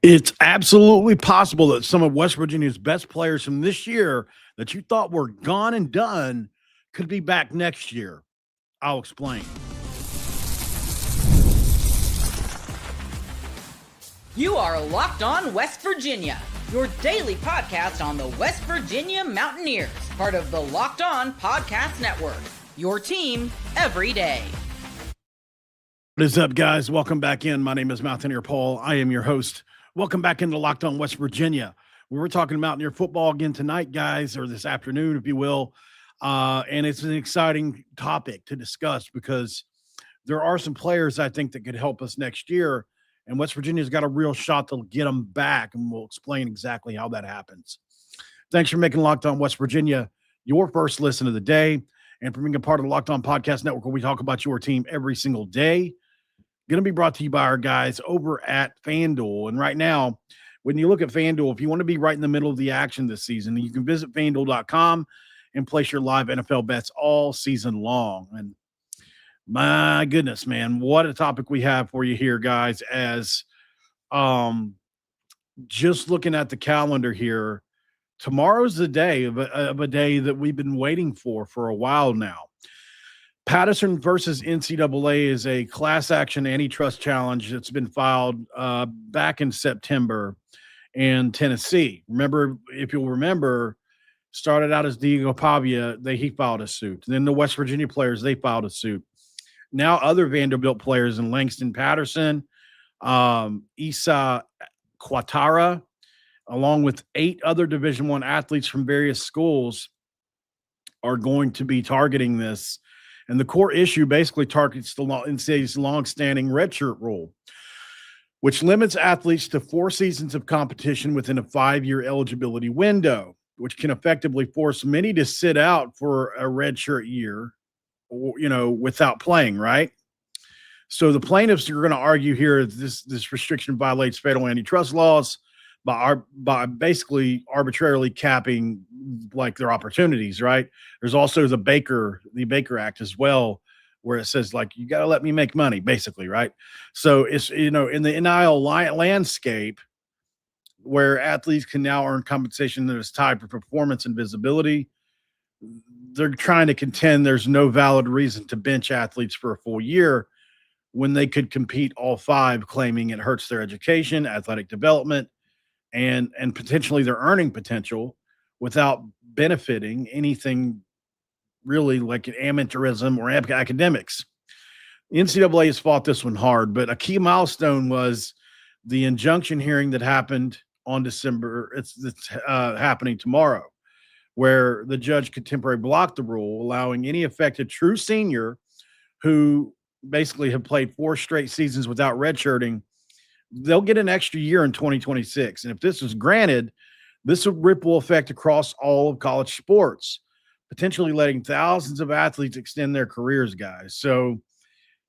It's absolutely possible that some of West Virginia's best players from this year that you thought were gone and done could be back next year. I'll explain. You are Locked On West Virginia, your daily podcast on the West Virginia Mountaineers, part of the Locked On Podcast Network, your team every day. What is up, guys? Welcome back in. My name is Mountaineer Paul. I am your host. Welcome back into Locked On West Virginia. We were talking Mountaineer football again tonight, guys, or this afternoon, if you will. And it's an exciting topic to discuss because there are some players I think that could help us next year. And West Virginia's got a real shot to get them back, and we'll explain exactly how that happens. Thanks for making Locked On West Virginia your first listen of the day, and for being a part of the Locked On Podcast Network, where we talk about your team every single day. Going to be brought to you by our guys over at FanDuel. And right now, when you look at FanDuel, if you want to be right in the middle of the action this season, you can visit FanDuel.com and place your live NFL bets all season long. And my goodness, man, what a topic we have for you here, guys, as just looking at the calendar here, tomorrow's the day of a day that we've been waiting for a while now. Patterson versus NCAA is a class action antitrust challenge that's been filed back in September in Tennessee. Remember, if you'll remember, started out as Diego Pavia, he filed a suit. Then the West Virginia players, they filed a suit. Now other Vanderbilt players in Langston Patterson, Issa Quatara, along with 8 other Division I athletes from various schools are going to be targeting this. And the core issue basically targets the NCAA's longstanding redshirt rule, which limits athletes to 4 seasons of competition within a 5-year eligibility window, which can effectively force many to sit out for a redshirt year, without playing, right? So the plaintiffs are going to argue here this restriction violates federal antitrust laws by basically arbitrarily capping like their opportunities, right? There's also the Baker Act as well, where it says like, you got to let me make money, basically, right? So it's, in the NIL landscape where athletes can now earn compensation that is tied for performance and visibility, they're trying to contend there's no valid reason to bench athletes for a full year when they could compete all 5, claiming it hurts their education, athletic development, and potentially their earning potential without benefiting anything really like amateurism or academics. The NCAA has fought this one hard, but a key milestone was the injunction hearing that happened on December. It's happening tomorrow, where the judge could temporarily block the rule, allowing any affected true senior who basically have played 4 straight seasons without redshirting, they'll get an extra year in 2026. And if this is granted, this will ripple effect across all of college sports, potentially letting thousands of athletes extend their careers, guys. So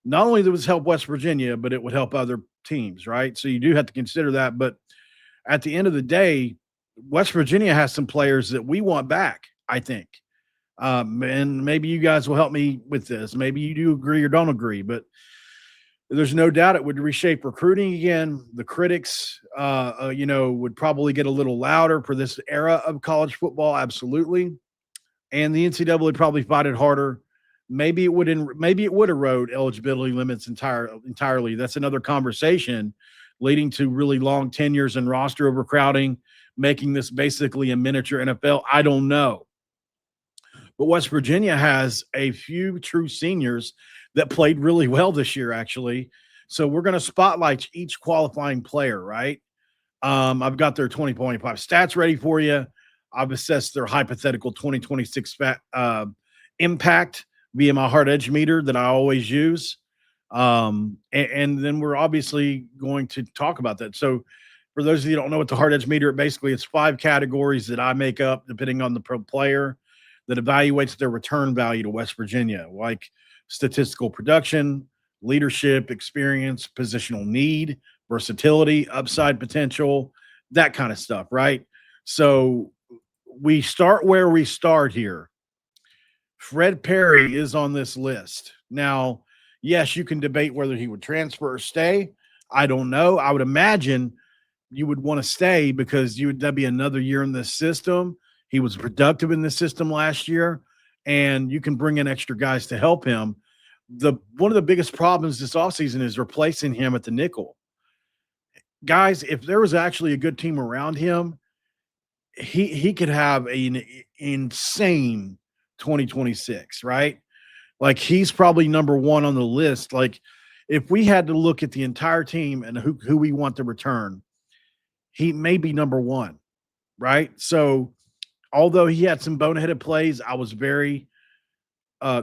not only does this help West Virginia, but it would help other teams, right? So you do have to consider that. But at the end of the day, West Virginia has some players that we want back, I think. And maybe you guys will help me with this. Maybe you do agree or don't agree, but there's no doubt it would reshape recruiting again. The critics, would probably get a little louder for this era of college football. Absolutely. And the NCAA would probably fight it harder. Maybe it would erode eligibility limits entirely. That's another conversation, leading to really long tenures and roster overcrowding, making this basically a miniature NFL. I don't know. But West Virginia has a few true seniors that played really well this year, actually. So we're going to spotlight each qualifying player, right? I've got their 2025 stats ready for you. I've assessed their hypothetical 2026 impact via my hard edge meter that I always use. And then we're obviously going to talk about that. So for those of you who don't know what the hard edge meter, basically it's 5 categories that I make up depending on the player that evaluates their return value to West Virginia, like statistical production, leadership, experience, positional need, versatility, upside potential, that kind of stuff, right? So we start where we start here. Fred Perry is on this list. Now, yes, you can debate whether he would transfer or stay. I don't know. I would imagine you would want to stay because that'd be another year in this system. He was productive in the system last year, and you can bring in extra guys to help him. One of the biggest problems this offseason is replacing him at the nickel. Guys, if there was actually a good team around him, he could have an insane 2026, right? Like, he's probably number one on the list. Like, if we had to look at the entire team and who we want to return, he may be number one, right? So, although he had some boneheaded plays, I was very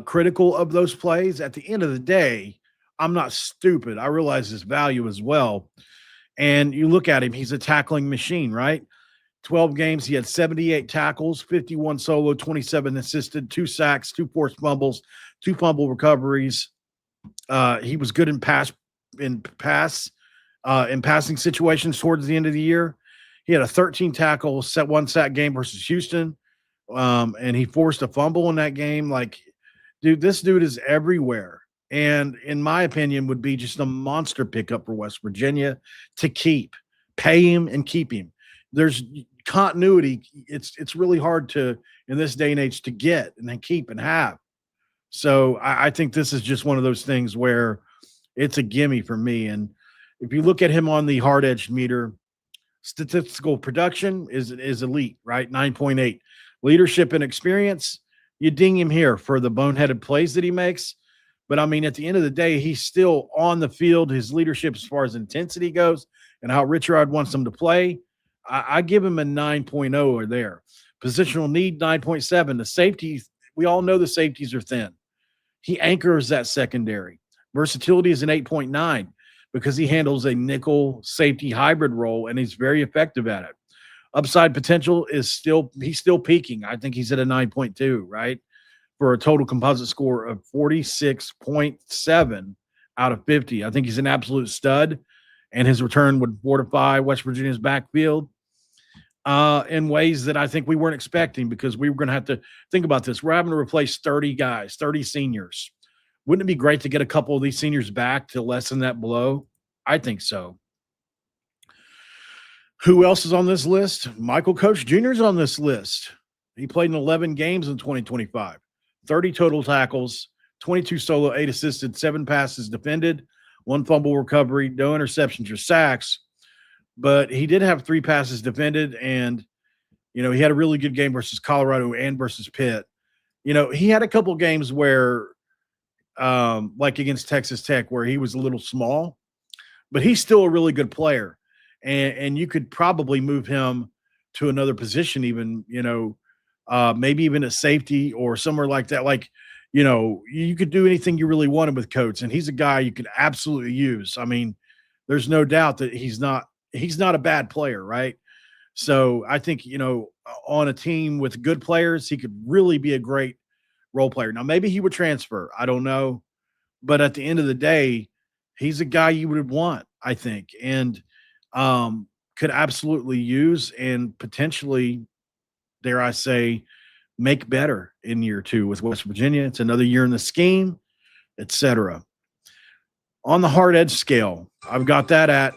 critical of those plays. At the end of the day, I'm not stupid. I realize his value as well. And you look at him, he's a tackling machine, right? 12 games, he had 78 tackles, 51 solo, 27 assisted, 2 sacks, 2 forced fumbles, 2 fumble recoveries. He was good in passing situations towards the end of the year. He had a 13 tackle, 1 sack game versus Houston, and he forced a fumble in that game. Like, dude, this dude is everywhere. And in my opinion, would be just a monster pickup for West Virginia to keep. Pay him and keep him. There's continuity. It's really hard to, in this day and age, to get and then keep and have. So I think this is just one of those things where it's a gimme for me. And if you look at him on the hard edge meter, statistical production is elite, right? 9.8. Leadership and experience, you ding him here for the boneheaded plays that he makes. But, I mean, at the end of the day, he's still on the field. His leadership as far as intensity goes and how Richard wants him to play, I give him a 9.0 or there. Positional need, 9.7. The safeties, we all know the safeties are thin. He anchors that secondary. Versatility is an 8.9 because he handles a nickel safety hybrid role, and he's very effective at it. Upside potential he's still peaking. I think he's at a 9.2, right? For a total composite score of 46.7 out of 50. I think he's an absolute stud, and his return would fortify West Virginia's backfield in ways that I think we weren't expecting, because we were going to have to think about this. We're having to replace 30 guys, 30 seniors. Wouldn't it be great to get a couple of these seniors back to lessen that blow? I think so. Who else is on this list? Michael Coach Jr. is on this list. He played in 11 games in 2025. 30 total tackles, 22 solo, 8 assisted, 7 passes defended, 1 fumble recovery, no interceptions or sacks. But he did have 3 passes defended, and, he had a really good game versus Colorado and versus Pitt. He had a couple games where, like against Texas Tech, where he was a little small, but he's still a really good player. And you could probably move him to another position even, maybe even a safety or somewhere like that. Like, you could do anything you really wanted with Coates, and he's a guy you could absolutely use. I mean, there's no doubt that he's not a bad player, right? So I think, on a team with good players, he could really be a great role player. Now, maybe he would transfer. I don't know. But at the end of the day, he's a guy you would want, I think, and could absolutely use and potentially, dare I say, make better in year 2 with West Virginia. It's another year in the scheme, etc. On the hard edge scale, I've got that at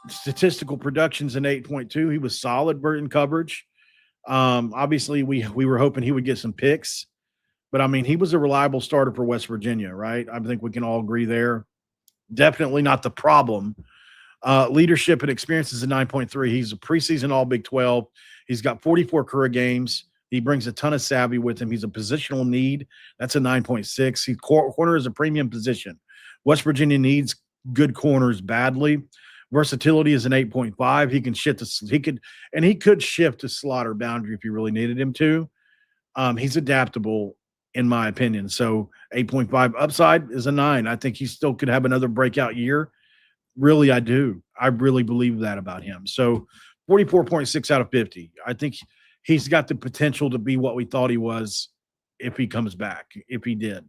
statistical productions in 8.2. He was solid in coverage. Obviously, we were hoping he would get some picks, but I mean, he was a reliable starter for West Virginia, right? I think we can all agree there. Definitely not the problem. Leadership and experience is a 9.3. He's a preseason All Big 12. He's got 44 career games. He brings a ton of savvy with him. He's a positional need. That's a 9.6. Corner is a premium position. West Virginia needs good corners badly. Versatility is an 8.5. He could shift to slaughter boundary if you really needed him to. He's adaptable, in my opinion. So 8.5. Upside is a 9. I think he still could have another breakout year. Really, I do. I really believe that about him. So 44.6 out of 50. I think he's got the potential to be what we thought he was if he comes back, if he did.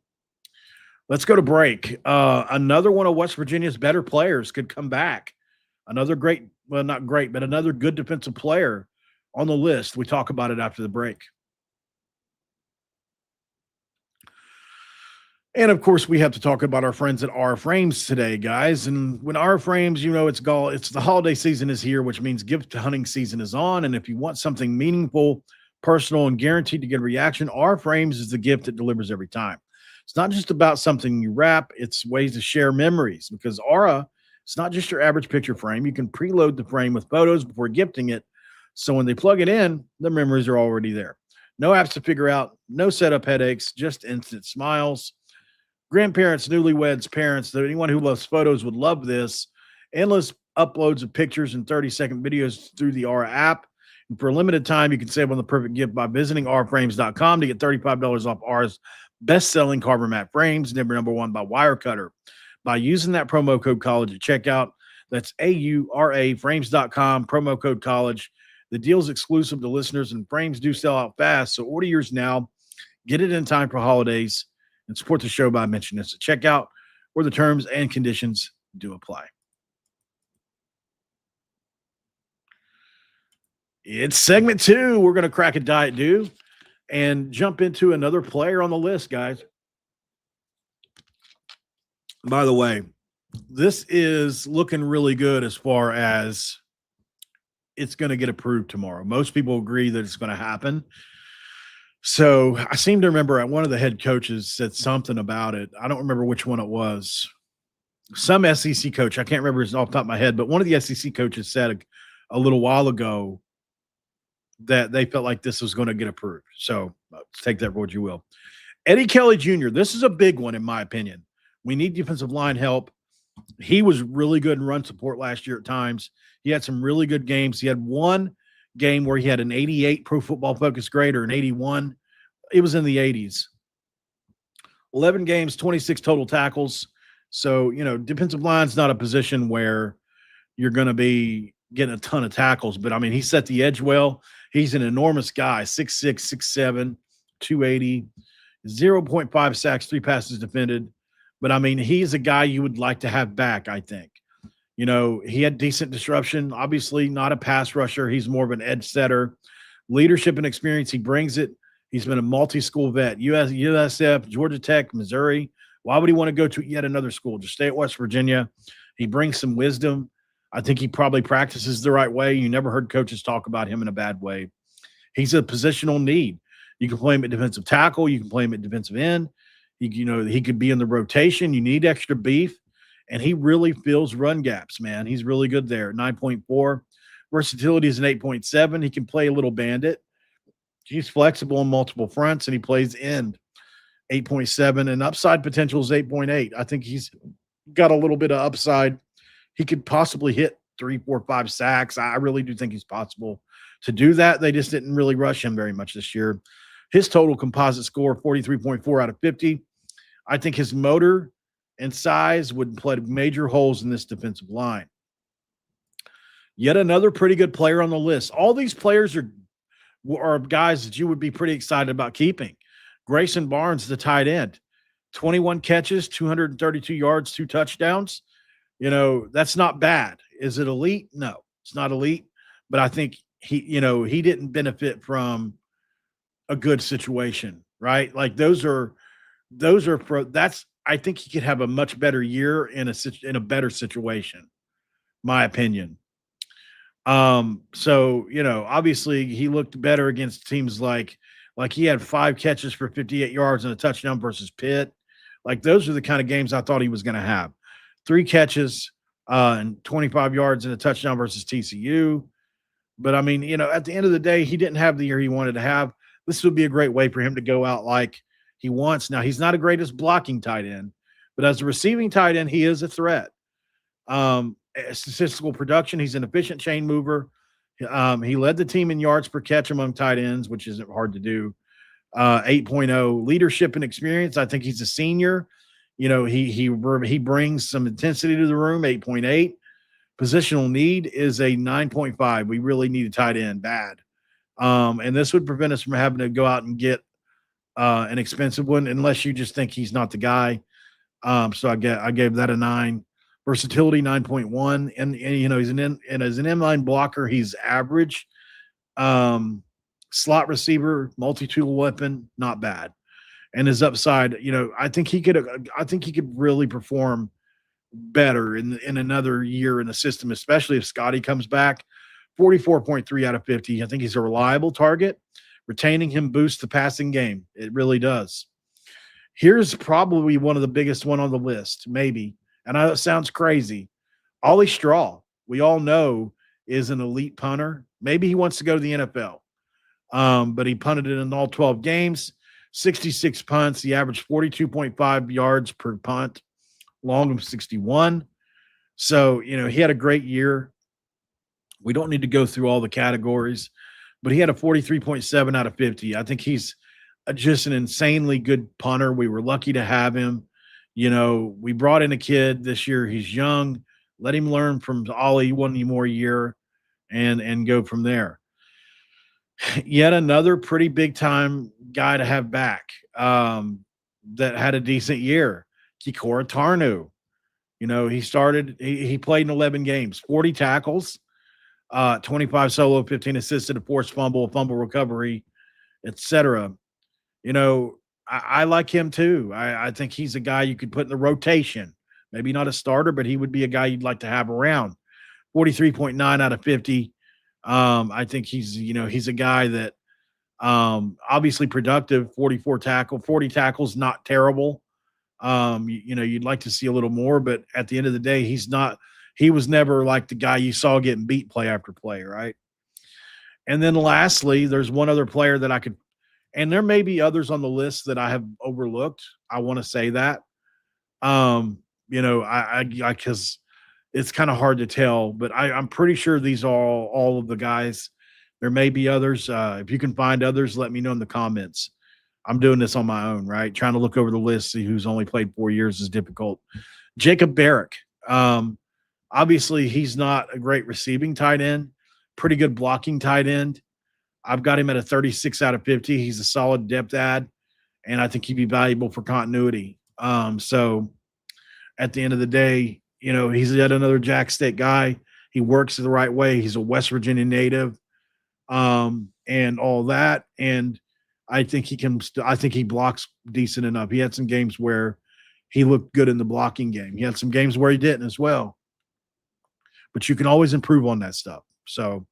Let's go to break. Another one of West Virginia's better players could come back. Another great, well, not great, but another good defensive player on the list. We talk about it after the break. And of course, we have to talk about our friends at R Frames today, guys. And when R Frames, it's the holiday season is here, which means gift hunting season is on. And if you want something meaningful, personal, and guaranteed to get a reaction, R Frames is the gift that delivers every time. It's not just about something you wrap, it's ways to share memories because Aura, it's not just your average picture frame. You can preload the frame with photos before gifting it. So when they plug it in, the memories are already there. No apps to figure out, no setup headaches, just instant smiles. Grandparents, newlyweds, parents, anyone who loves photos would love this. Endless uploads of pictures and 30-second videos through the Aura app. And for a limited time, you can save on the perfect gift by visiting rframes.com to get $35 off Aura's best-selling Carver Mat frames, number one by Wirecutter. By using that promo code college at checkout, that's AURA frames.com, promo code college. The deal is exclusive to listeners, and frames do sell out fast, so order yours now. Get it in time for holidays. And support the show by mentioning this at checkout, where the terms and conditions do apply. It's segment 2. We're going to crack a Diet Dew and jump into another player on the list, guys. By the way, this is looking really good as far as it's going to get approved tomorrow. Most people agree that it's going to happen. So I seem to remember one of the head coaches said something about it. I don't remember which one it was. Some SEC coach, I can't remember off the top of my head, but one of the SEC coaches said a little while ago that they felt like this was going to get approved. So take that for what you will. Eddie Kelly Jr., this is a big one in my opinion. We need defensive line help. He was really good in run support last year at times. He had some really good games. He had one game where he had an 88 Pro Football Focus grade or an 81. It was in the 80s. 11 games, 26 total tackles. So, defensive line's not a position where you're going to be getting a ton of tackles. But, he set the edge well. He's an enormous guy, 6'6", 6'7", 280, 0.5 sacks, 3 passes defended. But, he's a guy you would like to have back, I think. He had decent disruption, obviously not a pass rusher. He's more of an edge setter. Leadership and experience, he brings it. He's been a multi-school vet, USF, Georgia Tech, Missouri. Why would he want to go to yet another school? Just stay at West Virginia. He brings some wisdom. I think he probably practices the right way. You never heard coaches talk about him in a bad way. He's a positional need. You can play him at defensive tackle. You can play him at defensive end. He could be in the rotation. You need extra beef. And he really fills run gaps, man. He's really good there. 9.4. Versatility is an 8.7. He can play a little bandit. He's flexible on multiple fronts, and he plays end. 8.7. And upside potential is 8.8. I think he's got a little bit of upside. He could possibly hit 3, 4, 5 sacks. I really do think he's possible to do that. They just didn't really rush him very much this year. His total composite score, 43.4 out of 50. I think his motor and size would plug major holes in this defensive line. Yet another pretty good player on the list. All these players are guys that you would be pretty excited about keeping. Grayson Barnes, the tight end, 21 catches, 232 yards, 2 touchdowns. That's not bad. Is it elite? No, it's not elite. But I think he didn't benefit from a good situation, right? Like I think he could have a much better year in a better situation, my opinion. So, obviously he looked better against teams like he had 5 catches for 58 yards and a touchdown versus Pitt. Like those are the kind of games I thought he was going to have. 3 catches and 25 yards and a touchdown versus TCU. But at the end of the day, he didn't have the year he wanted to have. This would be a great way for him to go out like he wants. Now, he's not a greatest blocking tight end, but as a receiving tight end, he is a threat. Statistical production, he's an efficient chain mover. He led the team in yards per catch among tight ends, which isn't hard to do. 8.0 leadership and experience. I think he's a senior. He brings some intensity to the room. 8.8. Positional need is a 9.5. We really need a tight end bad. And this would prevent us from having to go out and get an expensive one, unless you just think he's not the guy. So I gave that a 9. Versatility 9.1, and he's as an inline blocker, he's average. Slot receiver, multi-tool weapon, not bad. and his upside, I think he could really perform better in another year in the system, especially if Scotty comes back. 44.3 out of 50. I think he's a reliable target. Retaining him boosts the passing game. It really does. Here's probably one of the biggest one on the list, maybe. And I know it sounds crazy. Ollie Straw, we all know, is an elite punter. Maybe he wants to go to the NFL. But he punted it in all 12 games, 66 punts. He averaged 42.5 yards per punt, long of 61. So, he had a great year. We don't need to go through all the categories, but he had a 43.7 out of 50. I think he's just an insanely good punter. We were lucky to have him. We brought in a kid this year. He's young. Let him learn from Ollie one more year and go from there. Yet another pretty big time guy to have back that had a decent year. Kikora Tarnu. He played in 11 games, 40 tackles, 25 solo, 15 assisted, a forced fumble recovery, etc. I like him too. I think he's a guy you could put in the rotation. Maybe not a starter, but he would be a guy you'd like to have around. 43.9 out of 50. I think he's a guy that obviously productive, 40 tackles, not terrible. You'd like to see a little more, but at the end of the day, he was never like the guy you saw getting beat play after play, right? And then lastly, there's one other player that I could, and there may be others on the list that I have overlooked. I want to say that, because it's kind of hard to tell, but I'm pretty sure these are all of the guys. There may be others. If you can find others, let me know in the comments. I'm doing this on my own, right? Trying to look over the list, see who's only played 4 years is difficult. Jacob Barrick. Obviously, he's not a great receiving tight end, pretty good blocking tight end. I've got him at a 36 out of 50. He's a solid depth add, and I think he'd be valuable for continuity. So at the end of the day, he's yet another Jack State guy. He works the right way. He's a West Virginia native, and all that. And I think he blocks decent enough. He had some games where he looked good in the blocking game. He had some games where he didn't as well. But you can always improve on that stuff. So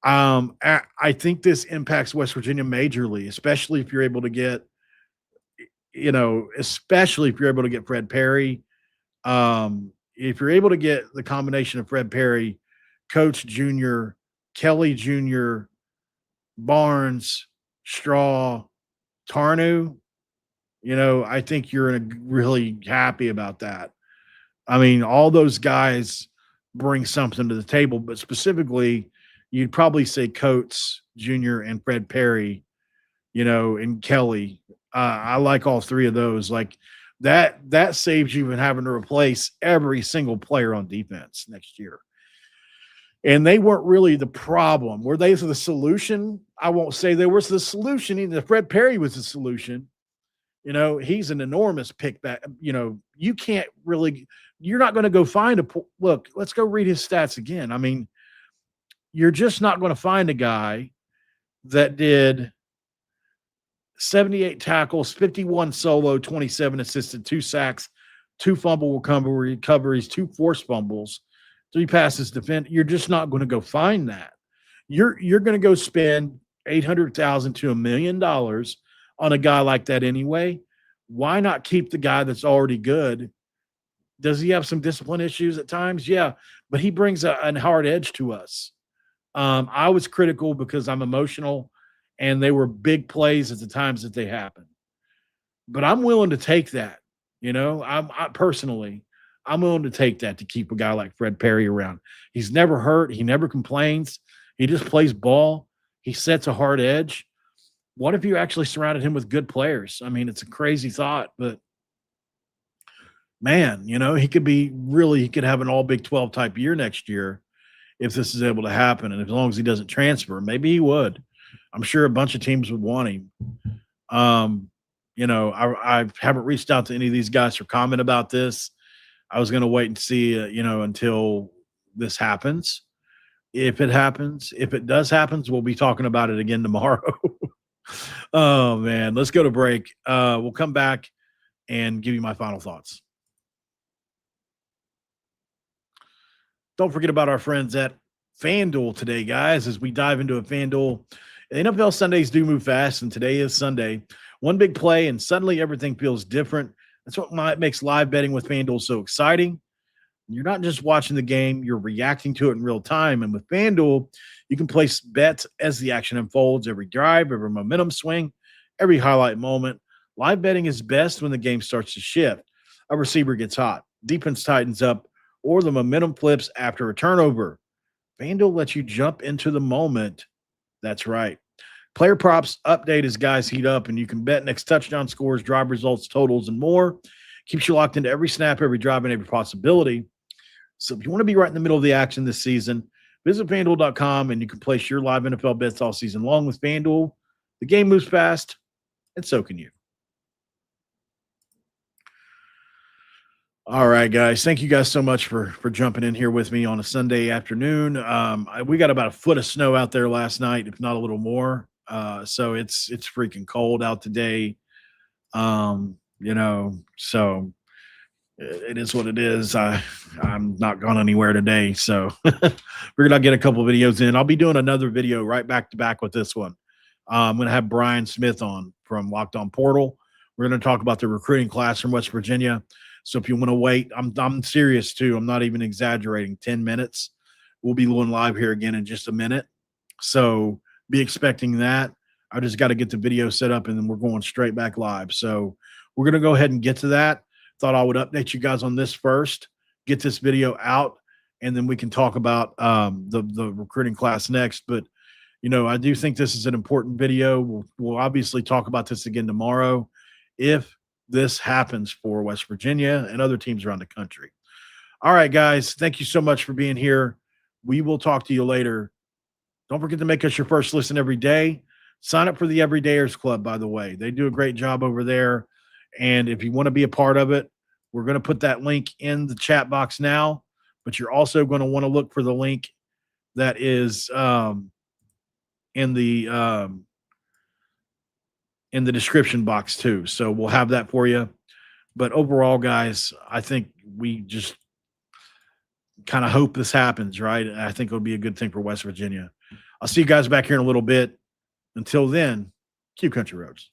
I think this impacts West Virginia majorly, especially if you're able to get, Fred Perry. If you're able to get the combination of Fred Perry, Coach Jr., Kelly Jr., Barnes, Straw, Tarnu, I think you're really happy about that. I mean, all those guys bring something to the table, but specifically, you'd probably say Coates Jr. and Fred Perry, and Kelly. I like all three of those. Like that saves you from having to replace every single player on defense next year. And they weren't really the problem. Were they the solution? I won't say they were the solution. Either Fred Perry was the solution. He's an enormous pick back. You can't really – you're not going to go find look, let's go read his stats again. I mean, you're just not going to find a guy that did 78 tackles, 51 solo, 27 assisted, 2 sacks, 2 fumble recoveries, 2 forced fumbles, 3 passes defend. You're just not going to go find that. You're going to go spend $800,000 to $1 million on a guy like that anyway. Why not keep the guy that's already good? Does he have some discipline issues at times? Yeah, but he brings a hard edge to us. I was critical because I'm emotional, and they were big plays at the times that they happened. But I'm willing to take that. I'm willing to take that to keep a guy like Fred Perry around. He's never hurt. He never complains. He just plays ball. He sets a hard edge. What if you actually surrounded him with good players? I mean, it's a crazy thought, but man, he could have an all Big 12 type year next year if this is able to happen. And as long as he doesn't transfer, maybe he would. I'm sure a bunch of teams would want him. I haven't reached out to any of these guys for comment about this. I was going to wait and see, until this happens. If it happens, if it does happen, we'll be talking about it again tomorrow. Oh, man. Let's go to break. We'll come back and give you my final thoughts. Don't forget about our friends at FanDuel today, guys, as we dive into a FanDuel. NFL Sundays do move fast, and today is Sunday. One big play, and suddenly everything feels different. That's what makes live betting with FanDuel so exciting. You're not just watching the game, you're reacting to it in real time. And with FanDuel, you can place bets as the action unfolds, every drive, every momentum swing, every highlight moment. Live betting is best when the game starts to shift. A receiver gets hot, defense tightens up, or the momentum flips after a turnover. FanDuel lets you jump into the moment. That's right. Player props update as guys heat up, and you can bet next touchdown scores, drive results, totals, and more. Keeps you locked into every snap, every drive, and every possibility. So if you want to be right in the middle of the action this season, visit FanDuel.com, and you can place your live NFL bets all season long with FanDuel. The game moves fast, and so can you. All right, guys. Thank you guys so much for jumping in here with me on a Sunday afternoon. We got about a foot of snow out there last night, if not a little more. So it's freaking cold out today. So it is what it is. I'm not going anywhere today, so we're gonna get a couple videos in. I'll be doing another video right back to back with this one. I'm gonna have Brian Smith on from Locked On Portal. We're gonna talk about the recruiting class from West Virginia. So if you want to wait, I'm serious too. I'm not even exaggerating. 10 minutes. We'll be going live here again in just a minute. So be expecting that. I just got to get the video set up, and then we're going straight back live. So we're going to go ahead and get to that. Thought I would update you guys on this first, get this video out, and then we can talk about the recruiting class next. But, I do think this is an important video. We'll obviously talk about this again tomorrow if this happens for West Virginia and other teams around the country. All right, guys, thank you so much for being here. We will talk to you later. Don't forget to make us your first listen every day. Sign up for the Everydayers Club, by the way. They do a great job over there. And if you want to be a part of it, we're going to put that link in the chat box now, but you're also going to want to look for the link that is in the description box too. So we'll have that for you. But overall, guys, I think we just kind of hope this happens, right? And I think it'll be a good thing for West Virginia. I'll see you guys back here in a little bit. Until then, keep country roads.